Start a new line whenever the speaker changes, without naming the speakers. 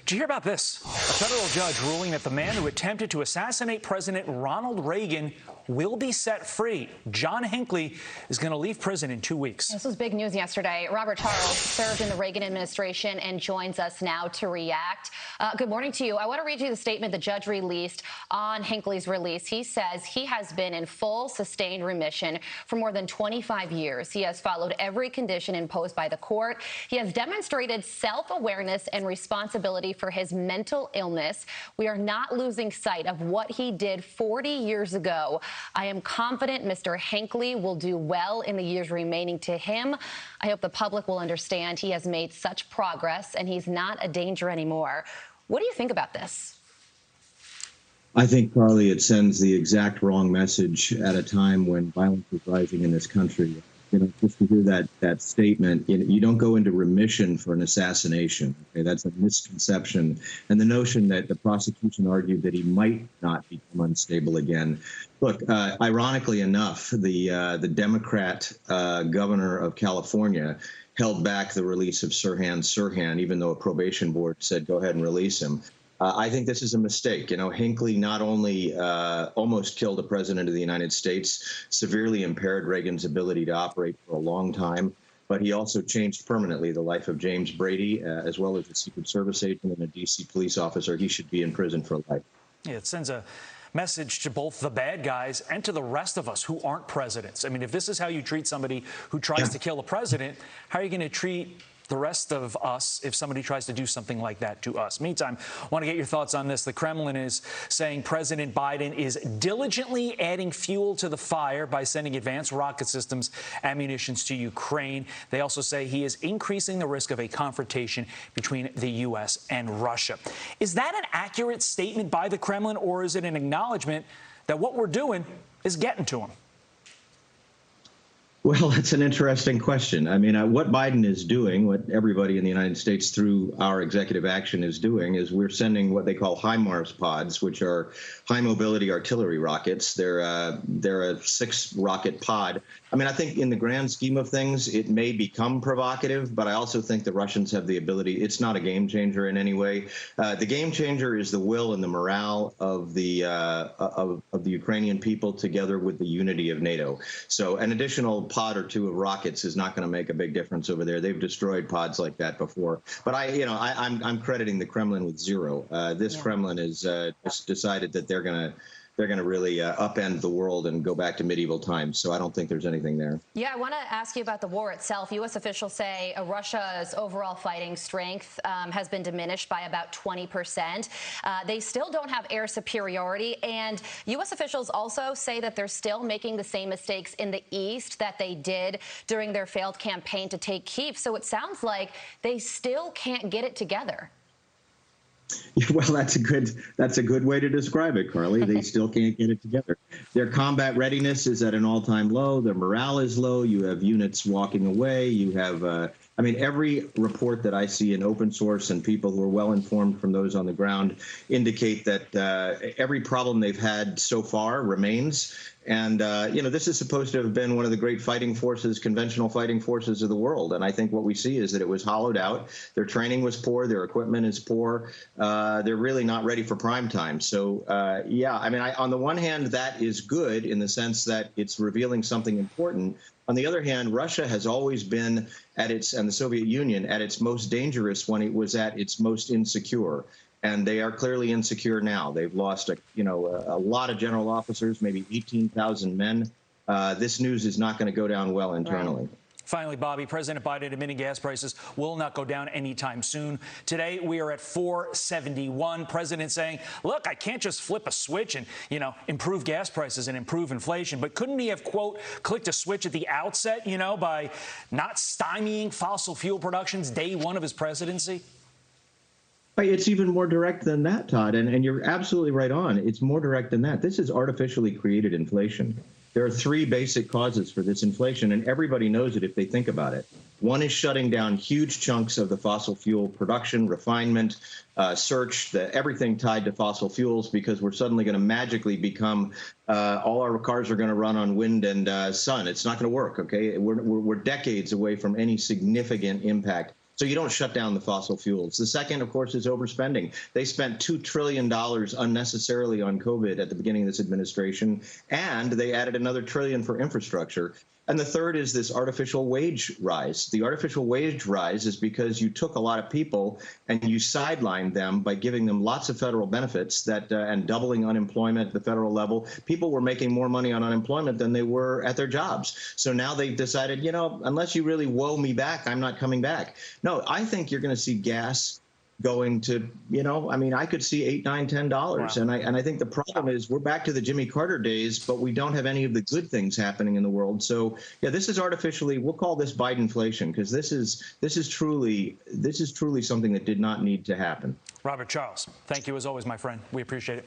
Did you hear about this? A federal judge ruling that the man who attempted to assassinate President Ronald Reagan will be set free. John Hinckley is going to leave prison in 2 weeks.
This was big news yesterday. Robert Charles served in the Reagan administration and joins us now to react. Good morning to you. I want to read you the statement the judge released on Hinckley's release. He says he has been in full sustained remission for more than 25 years. He has followed every condition imposed by the court. He has demonstrated self-awareness and responsibility for his mental illness. We are not losing sight of what he did 40 years ago. I am confident Mr. Hinckley will do well in the years remaining to him. I hope the public will understand he has made such progress and he's not a danger anymore. What do you think about this?
I think, Carly, it sends the exact wrong message at a time when violence is rising in this country. Just to hear that statement, you don't go into remission for an assassination. Okay, that's a misconception. And the notion that the prosecution argued that he might not become unstable again. Look, ironically enough, the Democrat governor of California held back the release of Sirhan Sirhan, even though a probation board said go ahead and release him. I think this is a mistake. Hinckley not only almost killed the president of the United States, severely impaired Reagan's ability to operate for a long time, but he also changed permanently the life of James Brady, as well as a Secret Service agent and a D.C. police officer. He should be in prison for life.
Yeah, it sends a message to both the bad guys and to the rest of us who aren't presidents. I mean, if this is how you treat somebody who tries to kill a president, how are you going to treat the rest of us if somebody tries to do something like that to us? Meantime, I want to get your thoughts on this. The Kremlin is saying President Biden is diligently adding fuel to the fire by sending advanced rocket systems, ammunitions to Ukraine. They also say he is increasing the risk of a confrontation between the U.S. and Russia. Is that an accurate statement by the Kremlin, or is it an acknowledgement that what we're doing is getting to him?
Well, that's an interesting question. I mean, what Biden is doing, what everybody in the United States through our executive action is doing, is we're sending what they call HIMARS pods, which are high mobility artillery rockets. They're a 6-rocket pod. I mean, I think in the grand scheme of things, it may become provocative, but I also think the Russians have the ability. It's not a game changer in any way. The game changer is the will and the morale of the Ukrainian people, together with the unity of NATO. So an additional pod or two of rockets is not going to make a big difference over there. They've destroyed pods like that before. But I'm crediting the Kremlin with zero. This Kremlin has just decided that they're going to really upend the world and go back to medieval times. So I don't think there's anything there.
Yeah, I want to ask you about the war itself. U.S. officials say Russia's overall fighting strength has been diminished by about 20%. They still don't have air superiority. And U.S. officials also say that they're still making the same mistakes in the east that they did during their failed campaign to take Kyiv. So it sounds like they still can't get it together.
Well, that's a good way to describe it, Carly. They still can't get it together. Their combat readiness is at an all-time low. Their morale is low. You have units walking away. You have, I mean, every report that I see in open source and people who are well informed from those on the ground indicate that every problem they've had so far remains. And, this is supposed to have been one of the great fighting forces, conventional fighting forces of the world. And I think what we see is that it was hollowed out. Their training was poor. Their equipment is poor. They're really not ready for prime time. So, I mean, on the one hand, that is good in the sense that it's revealing something important. On the other hand, Russia has always been and the Soviet Union at its most dangerous when it was at its most insecure. And they are clearly insecure now. They've lost a lot of general officers, maybe 18,000 men. This news is not going to go down well internally.
Right. Finally, Bobby, President Biden admitting gas prices will not go down anytime soon. Today, we are at $4.71. President saying, look, I can't just flip a switch and, improve gas prices and improve inflation. But couldn't he have, quote, clicked a switch at the outset, by not stymieing fossil fuel production's day one of his presidency?
It's even more direct than that, Todd, and you're absolutely right on. It's more direct than that. This is artificially created inflation. There are 3 basic causes for this inflation, and everybody knows it if they think about it. One is shutting down huge chunks of the fossil fuel production, refinement, everything tied to fossil fuels, because we're suddenly going to magically become all our cars are going to run on wind and sun. It's not going to work, okay? We're decades away from any significant impact. So you don't shut down the fossil fuels. The second, of course, is overspending. They spent $2 trillion unnecessarily on COVID at the beginning of this administration, and they added another trillion for infrastructure. And the third is this artificial wage rise. The artificial wage rise is because you took a lot of people and you sidelined them by giving them lots of federal benefits and doubling unemployment at the federal level. People were making more money on unemployment than they were at their jobs. So now they've decided, unless you really woe me back, I'm not coming back. No, I think you're going to see gas going to, I could see $8, $9, $10. Wow. And I think the problem is we're back to the Jimmy Carter days, but we don't have any of the good things happening in the world. So, yeah, this is artificially, we'll call this Bidenflation, because this is truly something that did not need to happen.
Robert Charles, thank you as always, my friend. We appreciate it.